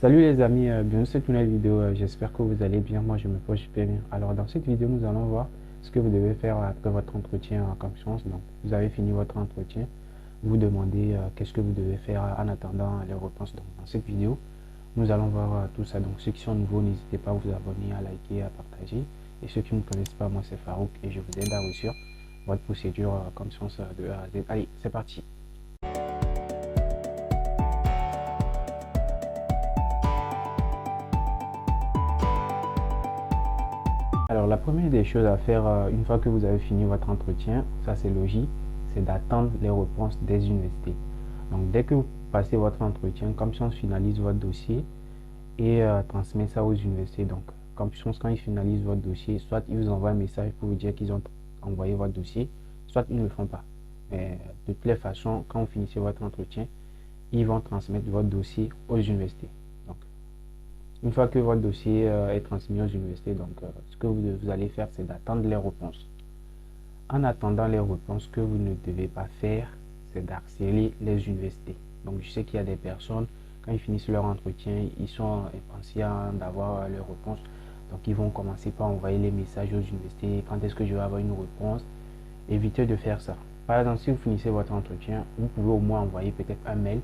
Salut les amis, bienvenue sur cette nouvelle vidéo. J'espère que vous allez bien. Moi, je me porte super bien. Alors, dans cette vidéo, nous allons voir ce que vous devez faire après votre entretien en confiance. Donc, vous avez fini votre entretien. Vous demandez qu'est-ce que vous devez faire en attendant les réponses. Donc, dans cette vidéo, nous allons voir tout ça. Donc, ceux qui sont nouveaux, n'hésitez pas à vous abonner, à liker, à partager. Et ceux qui ne me connaissent pas, moi, c'est Farouk et je vous aide à réussir votre procédure confiance de A à Z. Allez, c'est parti. Alors, la première des choses à faire une fois que vous avez fini votre entretien, ça c'est logique, c'est d'attendre les réponses des universités. Donc, dès que vous passez votre entretien, Campus finalise votre dossier et transmet ça aux universités. Donc, Campus, quand ils finalisent votre dossier, soit ils vous envoient un message pour vous dire qu'ils ont envoyé votre dossier, soit ils ne le font pas. Mais de toutes les façons, quand vous finissez votre entretien, ils vont transmettre votre dossier aux universités. Donc, une fois que votre dossier est transmis aux universités, donc ce que vous allez faire, c'est d'attendre les réponses. En attendant les réponses, ce que vous ne devez pas faire, c'est d'harceler les universités. Donc je sais qu'il y a des personnes, quand ils finissent leur entretien, ils sont impatients d'avoir leurs réponses. Donc ils vont commencer par envoyer les messages aux universités. Quand est-ce que je vais avoir une réponse? Évitez de faire ça. Par exemple, si vous finissez votre entretien, vous pouvez au moins envoyer peut-être un mail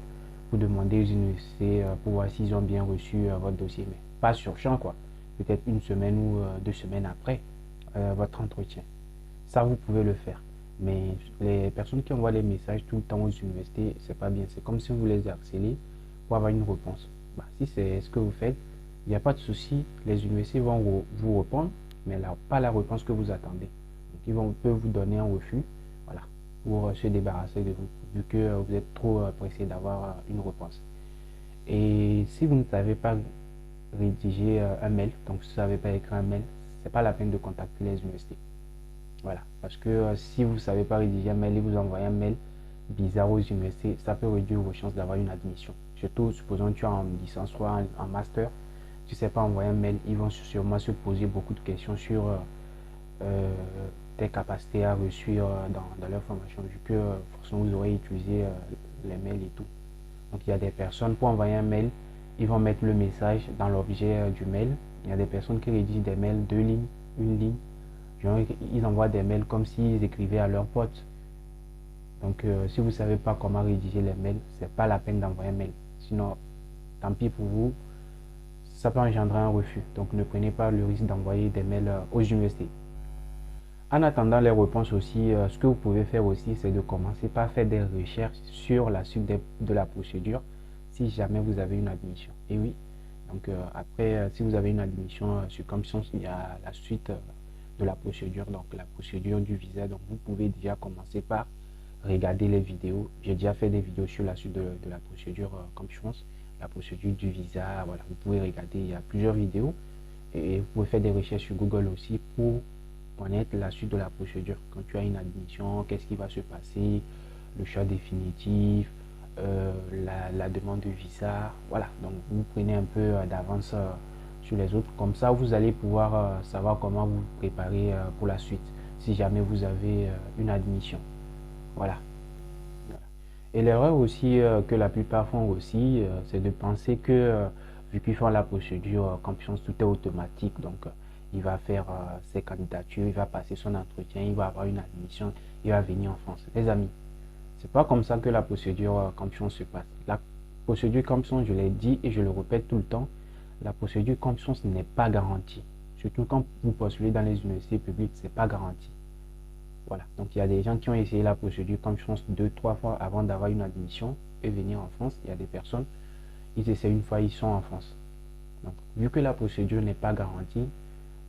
pour demander aux universités pour voir s'ils ont bien reçu votre dossier, mais pas sur champ quoi. Peut-être une semaine ou 2 semaines après votre entretien. Ça, vous pouvez le faire. Mais les personnes qui envoient les messages tout le temps aux universités, c'est pas bien. C'est comme si vous les harcelez pour avoir une réponse. Bah, si c'est ce que vous faites, il n'y a pas de souci. Les universités vont vous répondre, mais là, pas la réponse que vous attendez. Donc, peuvent vous donner un refus, voilà, pour se débarrasser de vous, vu que vous êtes trop pressé d'avoir une réponse. Et si vous ne savez pas rédiger un mail, donc si vous ne savez pas écrire un mail, c'est pas la peine de contacter les universités. Voilà, parce que si vous ne savez pas rédiger un mail et vous envoyez un mail bizarre aux universités, ça peut réduire vos chances d'avoir une admission. Surtout, supposons que tu es en licence, soit en master, tu ne sais pas envoyer un mail, ils vont sûrement se poser beaucoup de questions sur euh, tes capacités à réussir dans leur formation, vu que forcément vous aurez utilisé les mails et tout. Donc il y a des personnes, pour envoyer un mail, ils vont mettre le message dans l'objet du mail. Il y a des personnes qui rédigent des mails 2 lignes, 1 ligne. Genre, ils envoient des mails comme s'ils écrivaient à leurs potes. Donc si vous ne savez pas comment rédiger les mails, c'est pas la peine d'envoyer un mail. Sinon, tant pis pour vous, ça peut engendrer un refus. Donc ne prenez pas le risque d'envoyer des mails aux universités. En attendant les réponses aussi, ce que vous pouvez faire aussi, c'est de commencer par faire des recherches sur la suite de la procédure si jamais vous avez une admission. Et oui, donc après, si vous avez une admission sur Campus, il y a la suite de la procédure, donc la procédure du visa. Donc vous pouvez déjà commencer par regarder les vidéos. J'ai déjà fait des vidéos sur la suite de la procédure Campus, la procédure du visa. Voilà, vous pouvez regarder, il y a plusieurs vidéos. Et vous pouvez faire des recherches sur Google aussi pour connaître la suite de la procédure. Quand tu as une admission, qu'est-ce qui va se passer, le choix définitif, la demande de visa. Voilà, donc vous prenez un peu d'avance sur les autres. Comme ça, vous allez pouvoir savoir comment vous préparer pour la suite, si jamais vous avez une admission. Voilà. Et l'erreur aussi que la plupart font aussi, c'est de penser que vu qu'ils font la procédure Campus, tout est automatique. Donc, il va faire ses candidatures, il va passer son entretien, il va avoir une admission, il va venir en France. Les amis, c'est pas comme ça que la procédure Campus se passe. La procédure Campus, je l'ai dit et je le répète tout le temps, la procédure Campus n'est pas garantie. Surtout quand vous postulez dans les universités publiques, c'est pas garanti. Voilà, donc il y a des gens qui ont essayé la procédure comme je pense 2, 3 fois avant d'avoir une admission et venir en France. Il y a des personnes, ils essaient une fois, ils sont en France. Donc, vu que la procédure n'est pas garantie,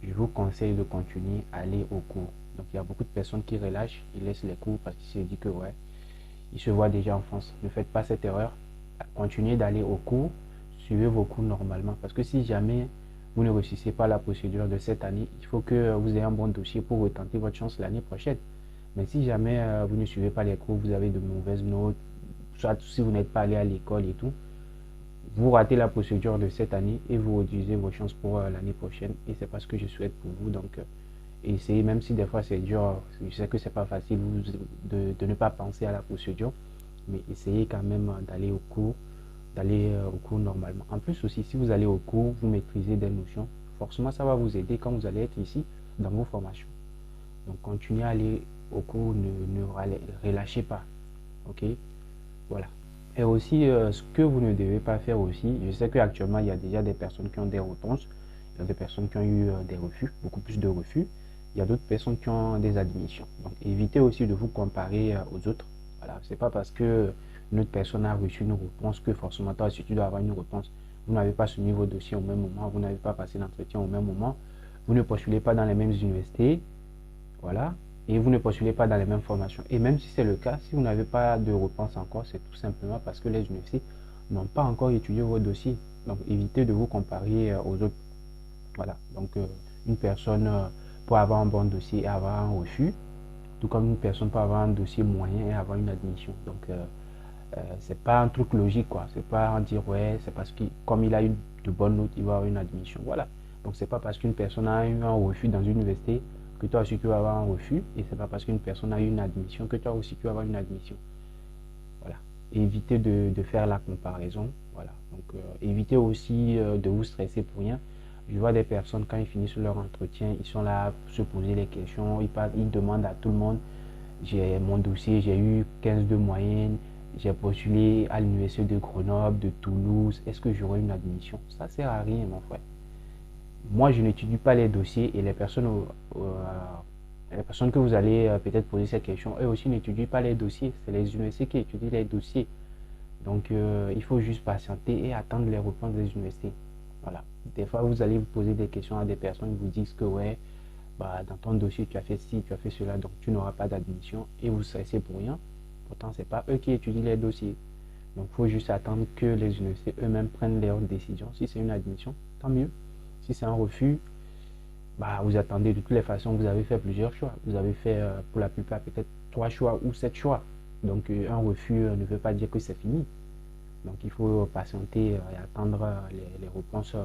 je vous conseille de continuer à aller au cours. Donc, il y a beaucoup de personnes qui relâchent, ils laissent les cours parce qu'ils se disent que ouais, ils se voient déjà en France. Ne faites pas cette erreur. Continuez d'aller au cours, suivez vos cours normalement. Parce que si jamais vous ne réussissez pas la procédure de cette année, il faut que vous ayez un bon dossier pour retenter votre chance l'année prochaine. Mais si jamais vous ne suivez pas les cours, vous avez de mauvaises notes, soit si vous n'êtes pas allé à l'école et tout, vous ratez la procédure de cette année et vous réduisez vos chances pour l'année prochaine. Et c'est pas ce que je souhaite pour vous. Donc, essayez, même si des fois c'est dur, je sais que c'est pas facile de ne pas penser à la procédure, mais essayez quand même d'aller au cours d'aller au cours normalement. En plus aussi, si vous allez au cours, vous maîtrisez des notions, forcément ça va vous aider quand vous allez être ici dans vos formations. Donc continuez à aller au cours, ne relâchez pas. Ok, voilà. Et aussi, ce que vous ne devez pas faire aussi, je sais qu'actuellement, il y a déjà des personnes qui ont des réponses, il y a des personnes qui ont eu des refus, beaucoup plus de refus. Il y a d'autres personnes qui ont des admissions. Donc, évitez aussi de vous comparer aux autres. Voilà, c'est pas parce que une autre personne a reçu une réponse que forcément toi aussi tu dois avoir une réponse. Vous n'avez pas soumis vos dossiers au même moment, vous n'avez pas passé l'entretien au même moment, vous ne postulez pas dans les mêmes universités, voilà, et vous ne postulez pas dans les mêmes formations. Et même si c'est le cas, si vous n'avez pas de réponse encore, c'est tout simplement parce que les universités n'ont pas encore étudié vos dossiers. Donc évitez de vous comparer aux autres. Voilà, donc une personne peut avoir un bon dossier et avoir un refus, tout comme une personne peut avoir un dossier moyen et avoir une admission. Donc c'est pas un truc logique, quoi. C'est pas en dire ouais, c'est parce que comme il a eu de bonnes notes, il va avoir une admission. Voilà. Donc c'est pas parce qu'une personne a eu un refus dans une université que toi aussi tu vas avoir un refus, et c'est pas parce qu'une personne a eu une admission que toi aussi tu vas avoir une admission. Voilà. Évitez de faire la comparaison. Voilà. Donc évitez aussi de vous stresser pour rien. Je vois des personnes, quand ils finissent leur entretien, ils sont là à se poser les questions, ils demandent à tout le monde, j'ai mon dossier, j'ai eu 15 de moyenne, j'ai postulé à l'université de Grenoble, de Toulouse, est-ce que j'aurai une admission? Ça sert à rien, mon frère. Moi, je n'étudie pas les dossiers, et les personnes que vous allez peut-être poser ces questions, eux aussi n'étudient pas les dossiers. C'est les universités qui étudient les dossiers. Donc, il faut juste patienter et attendre les réponses des universités. Voilà. Des fois, vous allez vous poser des questions à des personnes qui vous disent que, ouais, bah, dans ton dossier, tu as fait ci, tu as fait cela, donc tu n'auras pas d'admission, et vous stressez pour rien. Pourtant, ce n'est pas eux qui étudient les dossiers. Donc, il faut juste attendre que les universités eux-mêmes prennent leurs décisions. Si c'est une admission, tant mieux. Si c'est un refus, bah, vous attendez. De toutes les façons, vous avez fait plusieurs choix. Vous avez fait pour la plupart peut-être 3 choix ou 7 choix. Donc, un refus ne veut pas dire que c'est fini. Donc, il faut patienter et attendre les réponses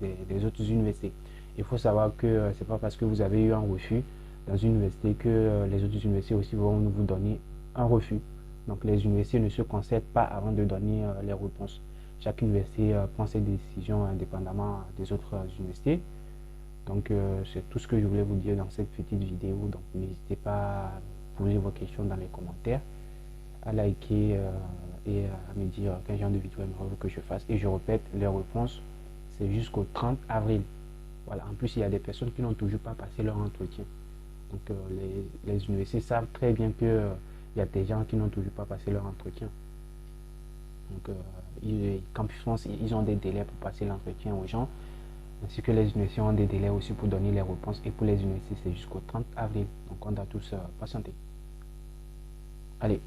des autres universités. Il faut savoir que c'est pas parce que vous avez eu un refus dans une université que les autres universités aussi vont vous donner un refus. Donc, les universités ne se concèdent pas avant de donner les réponses. Chaque université prend ses décisions indépendamment des autres universités. Donc, c'est tout ce que je voulais vous dire dans cette petite vidéo. Donc, n'hésitez pas à poser vos questions dans les commentaires, à liker et à me dire quel genre de vidéo aimerez-vous que je fasse. Et je répète, les réponses, c'est jusqu'au 30 avril. Voilà. En plus, il y a des personnes qui n'ont toujours pas passé leur entretien. Donc, les universités savent très bien que il y a des gens qui n'ont toujours pas passé leur entretien. Donc, Campus France, ils ont des délais pour passer l'entretien aux gens, ainsi que les universités ont des délais aussi pour donner les réponses. Et pour les universités, c'est jusqu'au 30 avril. Donc, on doit tous patienter. Allez.